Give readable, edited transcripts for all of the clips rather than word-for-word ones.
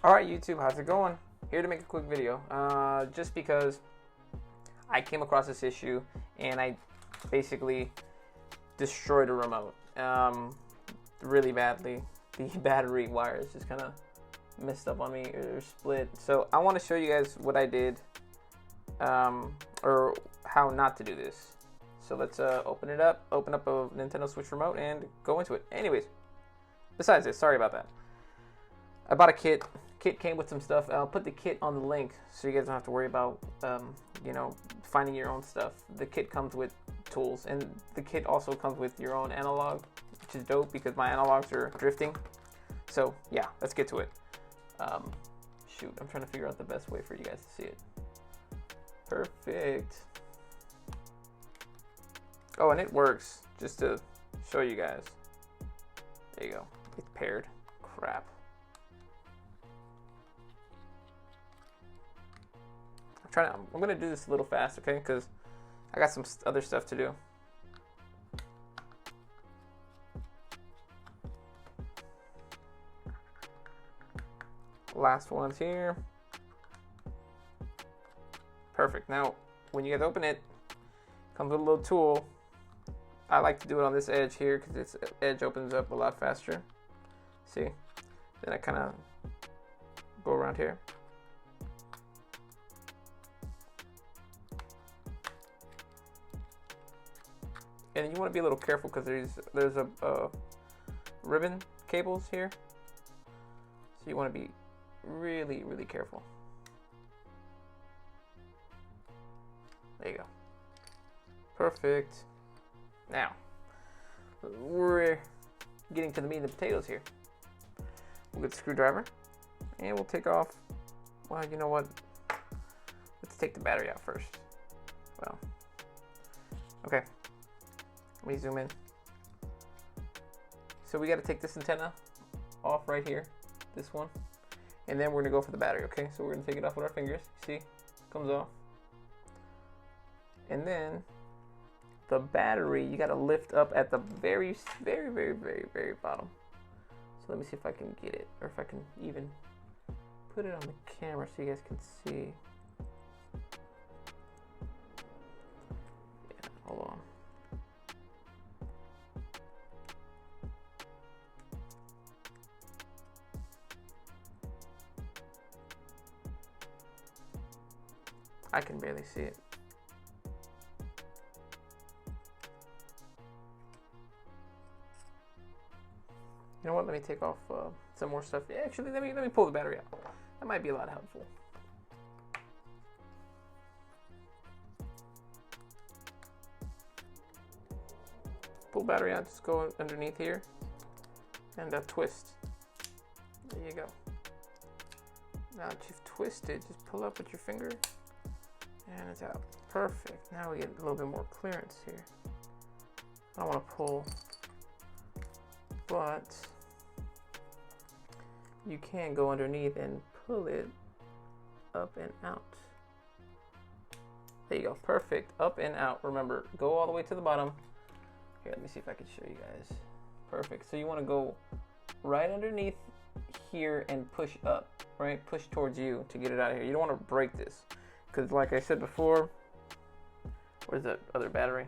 Alright YouTube, how's it going? Here to make a quick video, just because I came across this issue and I basically destroyed a remote really badly. The battery wires just kind of messed up on me or split. So I want to show you guys what I did, or how not to do this. So let's open up a Nintendo Switch remote and go into it. Anyways, besides this, sorry about that. I bought a kit. Kit came with some stuff. I'll put the kit on the link so you guys don't have to worry about, finding your own stuff. The kit comes with tools, and the kit also comes with your own analog, which is dope because my analogs are drifting. So yeah, let's get to it. Shoot, I'm trying to figure out the best way for you guys to see it. Perfect. Oh, and it works. Just to show you guys. There you go. It's paired. Crap. I'm gonna do this a little fast, okay? Because I got some other stuff to do. Last one's here. Perfect. Now, when you guys open it, comes with a little tool. I like to do it on this edge here because this edge opens up a lot faster. See? Then I kind of go around here. And you want to be a little careful because there's a ribbon cables here, so you want to be really careful. There you go. Perfect. Now we're getting to the meat and the potatoes here. We'll get the screwdriver and we'll take off. Well, you know what? Let's take the battery out first. Well, okay. Let me zoom in. So we got to take this antenna off right here, this one, and then we're gonna go for the battery. Okay, so we're gonna take it off with our fingers. See, comes off, and then the battery you got to lift up at the very bottom. So let me see if I can get it, or if I can even put it on the camera so you guys can see. Yeah, hold on. I can barely see it. You know what? Let me take off some more stuff. Actually, let me pull the battery out. That might be a lot helpful. Pull battery out. Just go underneath here and twist. There you go. Now that you've twisted, just pull up with your finger. And it's out. Perfect. Now we get a little bit more clearance here. I don't want to pull, but you can go underneath and pull it up and out. There you go. Perfect. Up and out. Remember, go all the way to the bottom. Here, let me see if I can show you guys. Perfect. So you want to go right underneath here and push up, right? Push towards you to get it out of here. You don't want to break this. Because like I said before, where's that other battery?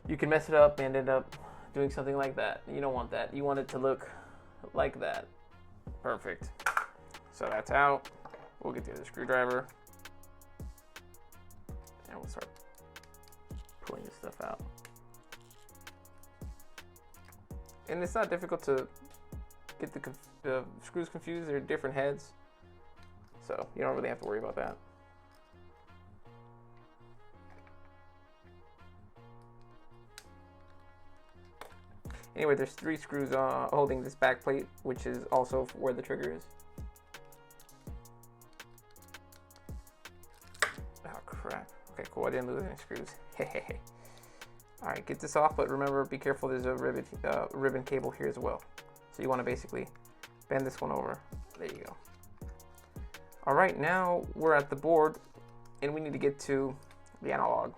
You can mess it up and end up doing something like that. You don't want that. You want it to look like that. Perfect. So that's out. We'll get the other screwdriver. And we'll start pulling this stuff out. And it's not difficult to get the screws confused. They're different heads. So you don't really have to worry about that. Anyway, there's 3 screws holding this back plate, which is also where the trigger is. Oh crap. Okay, cool. I didn't lose any screws. All right, get this off, but remember, be careful. There's a ribbon cable here as well. So you want to basically bend this one over. There you go. All right, now we're at the board and we need to get to the analog.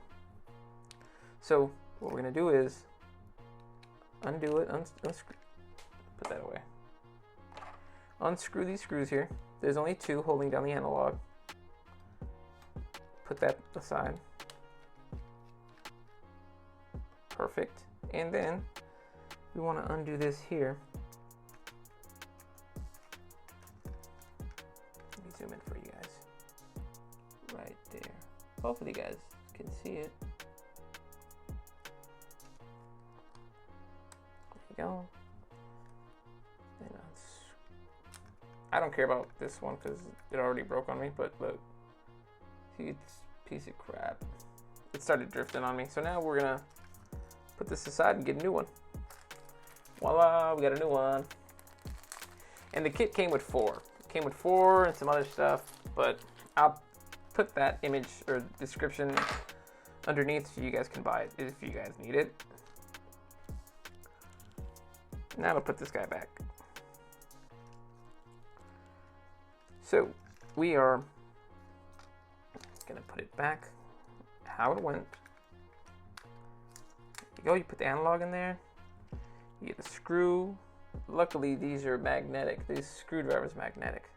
So what we're gonna do is undo it, put that away. unscrew these screws here. There's only 2 holding down the analog. Put that aside. Perfect. And then we want to undo this here. Let me zoom in for you guys. Right there. Hopefully you guys can see it. There you go. And I don't care about this one because it already broke on me, but look. See, it's a piece of crap. It started drifting on me. So now we're gonna put this aside and get a new one. Voila, we got a new one. And the kit came with 4. It came with 4 and some other stuff, but I'll put that image or description underneath so you guys can buy it if you guys need it. Now I'll put this guy back. So we are gonna put it back how it went. There you go, you put the analog in there. You get the screw. Luckily these are magnetic. This screwdriver is magnetic.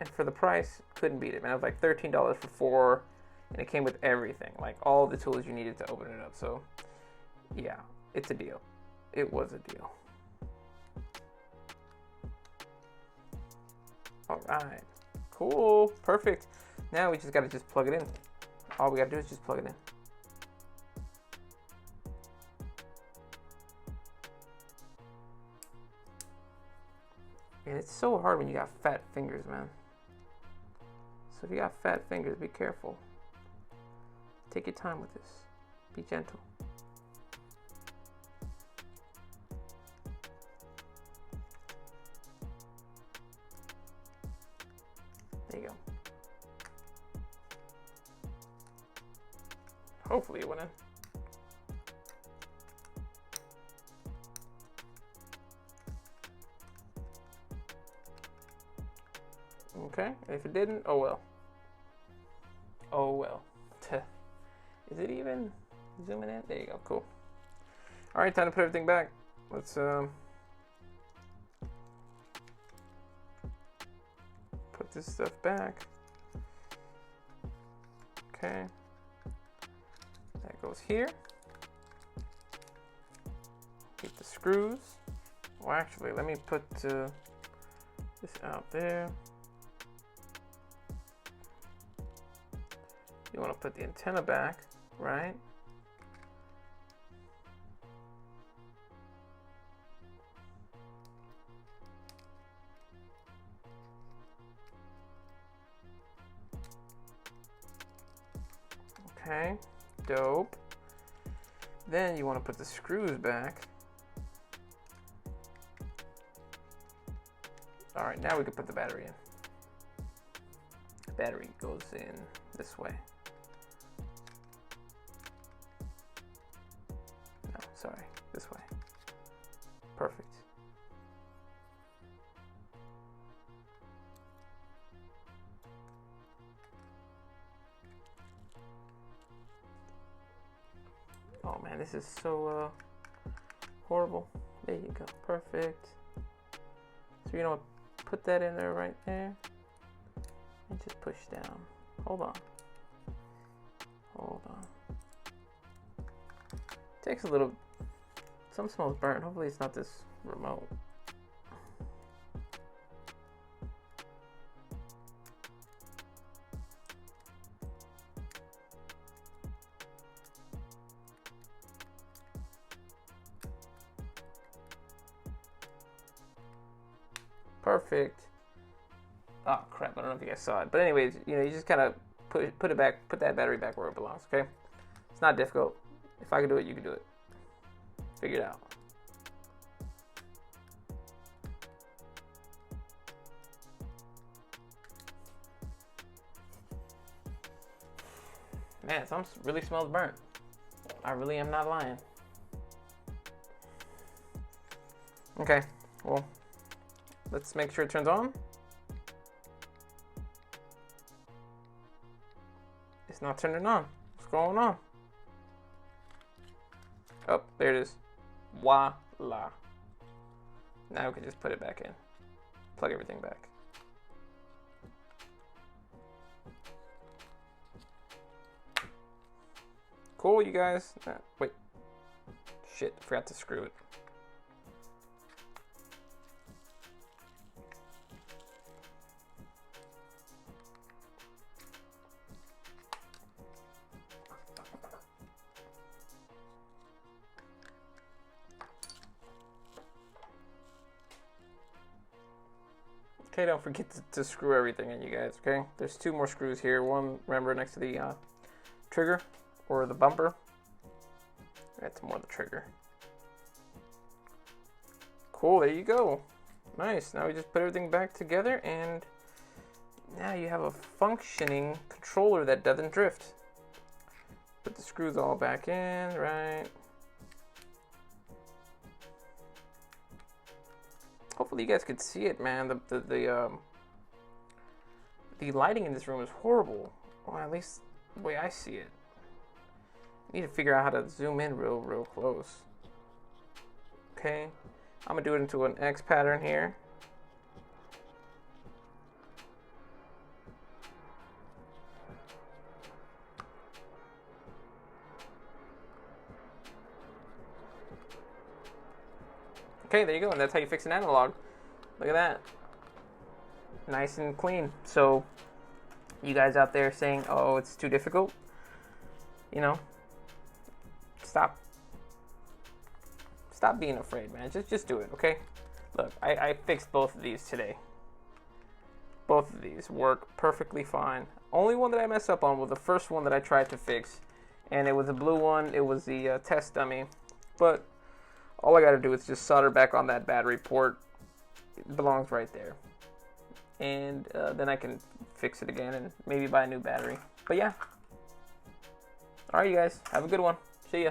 And for the price, couldn't beat it, man. It was like $13 for 4, and it came with everything, like all the tools you needed to open it up. So yeah, it's a deal. It was a deal. All right, cool, perfect. Now we just gotta plug it in. All we gotta do is just plug it in. And it's so hard when you got fat fingers, man. So if you got fat fingers, be careful. Take your time with this. Be gentle. There you go. Hopefully it went in. Okay, if it didn't, oh well. Oh well. Is it even zooming in? There you go, cool. All right, time to put everything back. Let's put this stuff back. Okay. That goes here. Get the screws. Well, actually, let me put this out there. You want to put the antenna back, right? Okay, dope. Then you want to put the screws back. All right, now we can put the battery in. The battery goes in this way. No, sorry, this way. Perfect. Oh man, this is so horrible. There you go, perfect. So you know what, put that in there right there and just push down. Hold on. Hold on. Takes a little, some smells burnt. Hopefully it's not this remote. Perfect. Oh crap, I don't know if you guys saw it. But anyways, you know, you just kind of put it back, put that battery back where it belongs, okay? It's not difficult. If I can do it, you can do it. Figure it out. Man, some really smells burnt. I really am not lying. Okay, well, let's make sure it turns on. It's not turning on. What's going on? Oh, there it is. Voila. Now we can just put it back in. Plug everything back. Cool, you guys. Wait. Shit, forgot to screw it. Okay, don't forget to screw everything in, you guys, okay? There's 2 more screws here. One, remember, next to the trigger or the bumper. That's more the trigger. Cool, there you go. Nice. Now we just put everything back together, and now you have a functioning controller that doesn't drift. Put the screws all back in, right? Hopefully you guys could see it, man. The lighting in this room is horrible. Well, at least the way I see it. I need to figure out how to zoom in real close. Okay, I'm gonna do it into an X pattern here. Okay, there you go, and that's how you fix an analog. Look at that. Nice and clean. So, you guys out there saying, oh, it's too difficult, you know, stop being afraid, man. Just do it, okay? Look, I fixed both of these today. Both of these work perfectly fine. Only one that I messed up on was the first one that I tried to fix, and it was a blue one. It was the test dummy, but all I gotta do is just solder back on that battery port. It belongs right there. And then I can fix it again and maybe buy a new battery. But yeah. Alright, you guys. Have a good one. See ya.